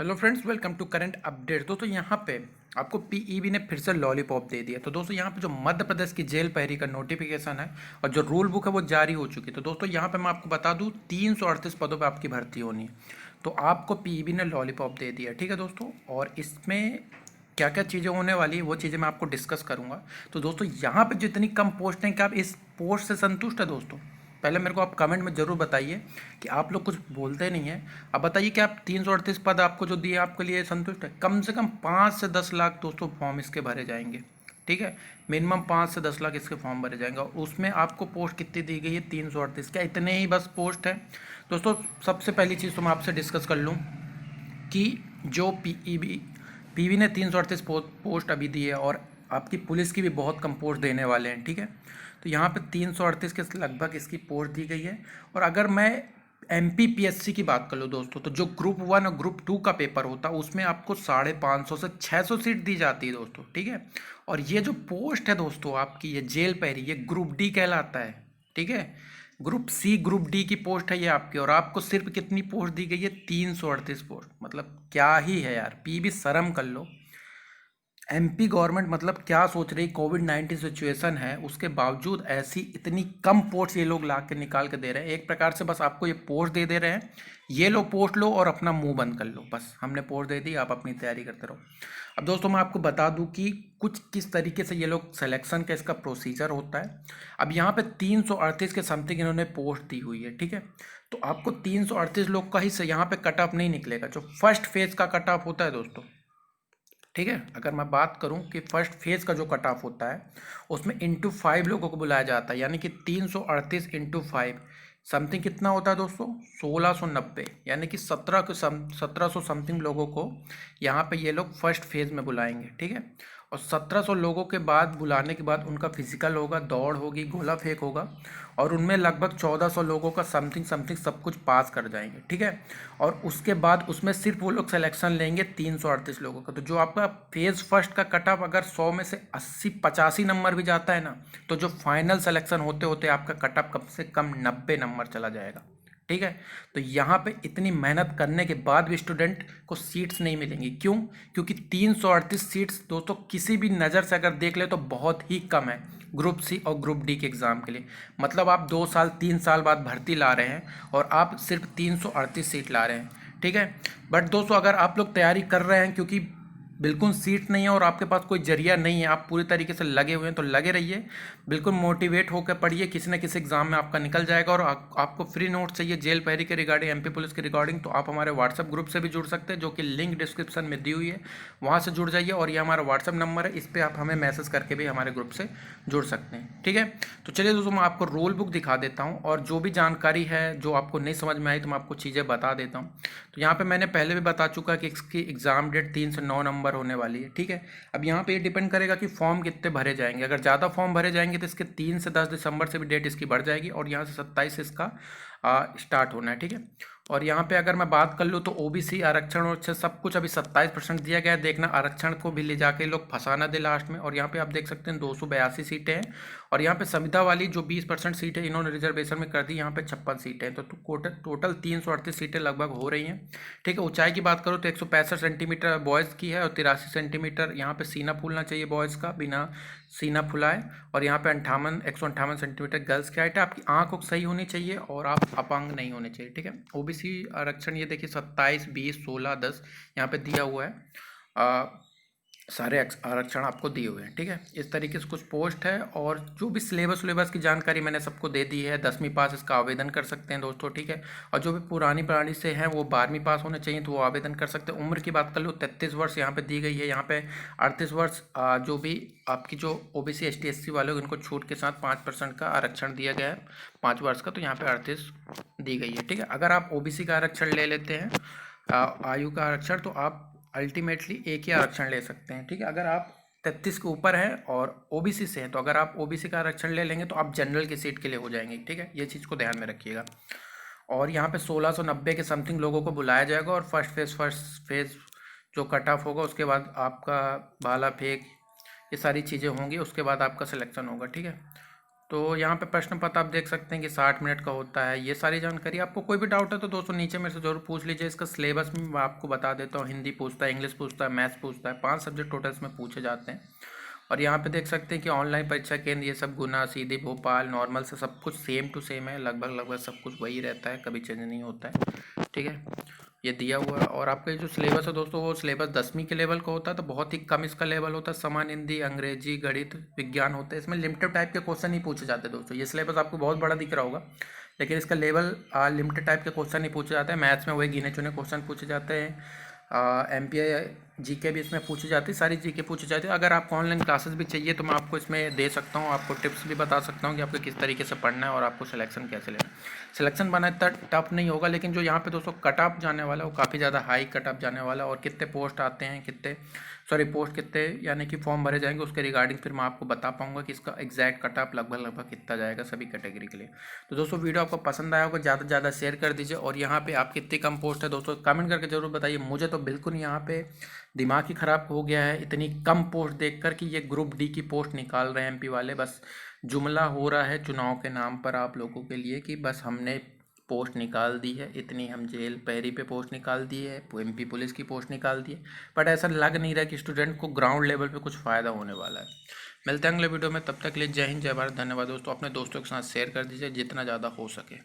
Hello friends, welcome to current update. दोस्तों यहाँ पे आपको पीईबी ने फिर से लॉलीपॉप दे दिया। तो दोस्तों यहाँ पे जो मध्य प्रदेश की जेल पहरी का नोटिफिकेशन है और जो रूल बुक है वो जारी हो चुकी है। तो दोस्तों यहाँ पे मैं आपको बता दूँ 338 पदों पे आपकी भर्ती होनी है। तो आपको पीईबी ने लॉलीपॉप दे दिया, ठीक है दोस्तों। और इसमें क्या क्या चीज़ें होने वाली है वो चीज़ें मैं आपको डिस्कस करूँगा। तो दोस्तों यहाँ पे जितनी कम पोस्ट हैं, क्या आप इस पोस्ट से संतुष्ट है दोस्तों? पहले मेरे को आप कमेंट में ज़रूर बताइए कि आप लोग कुछ बोलते नहीं हैं। अब बताइए कि आप 338 पद आपको जो दिए आपके लिए संतुष्ट है? कम से कम 5 से 10 लाख दोस्तों फॉर्म इसके भरे जाएंगे, ठीक है। मिनिमम 5 से 10 लाख इसके फॉर्म भरे जाएंगे और उसमें आपको पोस्ट कितनी दी गई है? 338। क्या इतने ही बस पोस्ट है दोस्तों? सबसे पहली चीज़ तो मैं आपसे डिस्कस कर लूँ कि जो पीवी ने 338 पोस्ट अभी दी है और आपकी पुलिस की भी बहुत कम पोस्ट देने वाले हैं, ठीक है। तो यहाँ पे 338 के लगभग इसकी पोस्ट दी गई है। और अगर मैं एमपीपीएससी की बात कर लूँ दोस्तों, तो जो ग्रुप 1 और ग्रुप 2 का पेपर होता है उसमें आपको 550 से 600 सीट दी जाती है दोस्तों, ठीक है। और ये जो पोस्ट है दोस्तों आपकी, ये जेल पैरी, ये ग्रुप डी कहलाता है, ठीक है। ग्रुप सी ग्रुप डी की पोस्ट है ये आपकी, और आपको सिर्फ कितनी पोस्ट दी गई है? 338 पोस्ट। मतलब क्या ही है यार, पी भी शर्म कर लो। एमपी गवर्नमेंट मतलब क्या सोच रही? कोविड-19 सिचुएशन है, उसके बावजूद ऐसी इतनी कम पोस्ट ये लोग ला के निकाल के दे रहे हैं। एक प्रकार से बस आपको ये पोस्ट दे रहे हैं, ये लो पोस्ट लो और अपना मुंह बंद कर लो, बस हमने पोस्ट दे दी, आप अपनी तैयारी करते रहो। अब दोस्तों मैं आपको बता दूं कि कुछ किस तरीके से ये लोग सिलेक्शन का इसका प्रोसीजर होता है। अब यहाँ पे 338 के समथिंग इन्होंने पोस्ट दी हुई है, ठीक है। तो आपको 338 लोग का ही से यहाँ पे कट ऑफ नहीं निकलेगा। जो फर्स्ट फेज का कट ऑफ होता है दोस्तों, ठीक है, अगर मैं बात करूं कि फर्स्ट फेज का जो कट ऑफ होता है उसमें इंटू 5 लोगों को बुलाया जाता है, यानी कि 338 इंटू 5 समथिंग कितना होता है दोस्तों? 1690, यानी कि 1700 समथिंग लोगों को यहाँ पे ये लोग फर्स्ट फेज में बुलाएंगे, ठीक है। और 1700 लोगों के बाद बुलाने के बाद उनका फिजिकल होगा, दौड़ होगी, गोला फेंक होगा, और उनमें लगभग 1400 लोगों का समथिंग समथिंग सब कुछ पास कर जाएंगे, ठीक है। और उसके बाद उसमें सिर्फ वो लोग सिलेक्शन लेंगे 338 लोगों का। तो जो आपका फेज फर्स्ट का कट ऑफ अगर 100 में से 80-85 नंबर भी जाता है ना, तो जो फाइनल सिलेक्शन होते होते आपका कट ऑफ कम से कम 90 नंबर चला जाएगा, ठीक है। तो यहाँ पे इतनी मेहनत करने के बाद भी स्टूडेंट को सीट्स नहीं मिलेंगी। क्यों? क्योंकि 338 सीट्स दोस्तों किसी भी नज़र से अगर देख ले तो बहुत ही कम है ग्रुप सी और ग्रुप डी के एग्ज़ाम के लिए। मतलब आप 2 साल 3 साल बाद भर्ती ला रहे हैं और आप सिर्फ 338 सीट ला रहे हैं, ठीक है। बट दोस्तों अगर आप लोग तैयारी कर रहे हैं, क्योंकि बिल्कुल सीट नहीं है और आपके पास कोई जरिया नहीं है, आप पूरी तरीके से लगे हुए हैं, तो लगे रहिए, बिल्कुल मोटिवेट होकर पढ़िए। किसी न किसी एग्जाम में आपका निकल जाएगा। और आपको फ्री नोट चाहिए जेल पहरी के रिगार्डिंग, एमपी पुलिस के रिगार्डिंग, तो आप हमारे व्हाट्सएप ग्रुप से भी जुड़ सकते हैं, जो कि लिंक डिस्क्रिप्शन में दी हुई है, वहाँ से जुड़ जाइए। और ये हमारा व्हाट्सएप नंबर है, इस पर आप हमें मैसेज करके भी हमारे ग्रुप से जुड़ सकते हैं, ठीक है। तो चलिए दोस्तों मैं आपको रोल बुक दिखा देता हूँ, और जो भी जानकारी है जो आपको नहीं समझ में आई तो मैं आपको चीज़ें बता देता हूँ। तो यहाँ पे मैंने पहले भी बता चुका कि इसकी एग्ज़ाम डेट 3 से 9 नंबर होने वाली है, ठीक है। अब यहाँ पे ये डिपेंड करेगा कि फॉर्म कितने भरे जाएंगे। अगर ज़्यादा फॉर्म भरे जाएंगे तो इसके 3 से 10 दिसंबर से भी डेट इसकी बढ़ जाएगी, और यहाँ से 27 से इसका स्टार्ट होना है, ठीक है। और यहाँ पे अगर मैं बात कर लूँ तो ओबीसी आरक्षण और सब कुछ अभी 27% दिया गया है। देखना आरक्षण को भी ले जाके लोग फंसाना दे लास्ट में। और यहाँ पे आप देख सकते हैं 282 सीटें हैं, और यहाँ पे संविदा वाली जो 20% सीटें इन्होंने रिजर्वेशन में कर दी, यहाँ पे 56 सीटें हैं। तो टोटल 338 सीटें लगभग हो रही हैं, ठीक है। ऊंचाई की बात करो तो 165 सेंटीमीटर बॉयज़ की है और 83 सेंटीमीटर यहाँ पे सीना फूलना चाहिए बॉयज़ का, बिना सीना फुलाए। और यहाँ पे 158 सेंटीमीटर गर्ल्स की हाइट है। आपकी आँख सही होनी चाहिए और आप अपांग नहीं होने चाहिए, ठीक है। ओबीसी आरक्षण ये देखिए 27, 20, 16, 10 यहाँ पे दिया हुआ है। सारे आरक्षण आपको दिए हुए हैं, ठीक है। इस तरीके से कुछ पोस्ट है, और जो भी सिलेबस की जानकारी मैंने सबको दे दी है। 10वीं पास इसका आवेदन कर सकते हैं दोस्तों, ठीक है। और जो भी पुरानी प्रणाली से हैं वो 12वीं पास होने चाहिए, तो वो आवेदन कर सकते हैं। उम्र की बात कर लो 33 वर्ष यहाँ पे दी गई है। यहाँ पे 38 वर्ष जो भी आपकी जो ओबीसी एसटी एससी वाले इनको छूट के साथ 5% का आरक्षण दिया गया है 5 वर्ष का, तो यहाँ पे 38 दी गई है, ठीक है। अगर आप ओबीसी का आरक्षण ले लेते हैं, आयु का आरक्षण, तो आप अल्टीमेटली एक ही आरक्षण ले सकते हैं, ठीक है। अगर आप 33 के ऊपर हैं और ओबीसी से हैं, तो अगर आप ओबीसी का आरक्षण ले लेंगे तो आप जनरल की सीट के लिए हो जाएंगे, ठीक है। ये चीज़ को ध्यान में रखिएगा। और यहाँ पे 1690 के समथिंग लोगों को बुलाया जाएगा, और फर्स्ट फेज जो कट ऑफ होगा उसके बाद आपका भाला फेंक, ये सारी चीज़ें होंगी, उसके बाद आपका सिलेक्शन होगा, ठीक है। तो यहाँ पे प्रश्न पत्र आप देख सकते हैं कि 60 मिनट का होता है। ये सारी जानकारी, आपको कोई भी डाउट है तो दोस्तों नीचे मेरे से जरूर पूछ लीजिए। इसका सिलेबस में मैं आपको बता देता हूँ। हिंदी पूछता है, इंग्लिश पूछता है, मैथ्स पूछता है, 5 सब्जेक्ट टोटल इसमें पूछे जाते हैं। और यहाँ पे देख सकते हैं कि ऑनलाइन परीक्षा केंद्र ये सब गुना, सीधी, भोपाल, नॉर्मल से सब कुछ सेम टू सेम है। लगभग सब कुछ वही रहता है, कभी चेंज नहीं होता है। ठीक है, ये दिया हुआ है। और आपका जो सिलेबस है दोस्तों, वो सिलेबस 10वीं के लेवल का होता है, तो बहुत ही कम इसका लेवल होता है। सामान्य हिंदी, अंग्रेजी, गणित, विज्ञान होते हैं। इसमें लिमिटेड टाइप के क्वेश्चन ही पूछे जाते हैं दोस्तों। ये सिलेबस आपको बहुत बड़ा दिख रहा होगा, लेकिन इसका लेवल लिमिटेड टाइप के क्वेश्चन ही पूछे जाते हैं। मैथ्स में वही गिने चुने क्वेश्चन पूछे जाते हैं। MPI जीके भी इसमें पूछी जाती है, सारी जीके पूछी जाती है। अगर आपको ऑनलाइन क्लासेस भी चाहिए तो मैं आपको इसमें दे सकता हूँ, आपको टिप्स भी बता सकता हूँ कि आपको किस तरीके से पढ़ना है और आपको सिलेक्शन कैसे लेना है। सिलेक्शन बना इतना टफ नहीं होगा, लेकिन जो यहाँ पे दोस्तों कट ऑफ जाने वाला है वो काफ़ी ज़्यादा हाई कट ऑफ जाने वाला है। और कितने पोस्ट आते हैं, पोस्ट कितने यानी कि फॉर्म भरे जाएंगे, उसके रिगार्डिंग फिर मैं आपको बता पाऊंगा कि इसका एग्जैक्ट कट ऑफ लगभग कितना जाएगा सभी कैटेगरी के लिए। तो दोस्तों वीडियो आपको पसंद आया होगा, ज़्यादा से ज़्यादा शेयर कर दीजिए। और यहाँ पे आप कितनी कम पोस्ट है दोस्तों कमेंट करके जरूर बताइए। मुझे तो बिल्कुल यहाँ पे दिमाग ही ख़राब हो गया है इतनी कम पोस्ट देखकर कि ये ग्रुप डी की पोस्ट निकाल रहे हैं MP वाले। बस जुमला हो रहा है चुनाव के नाम पर आप लोगों के लिए कि बस हमने पोस्ट निकाल दी है इतनी, हम जेल पैरी पे पोस्ट निकाल दी है, MP पुलिस की पोस्ट निकाल दी है। बट ऐसा लग नहीं रहा कि स्टूडेंट को ग्राउंड लेवल पे कुछ फ़ायदा होने वाला है। मिलते हैं अगले वीडियो में, तब तक के लिए जय हिंद, जय भारत, धन्यवाद दोस्तों। अपने दोस्तों के साथ शेयर कर दीजिए जितना ज़्यादा हो सके।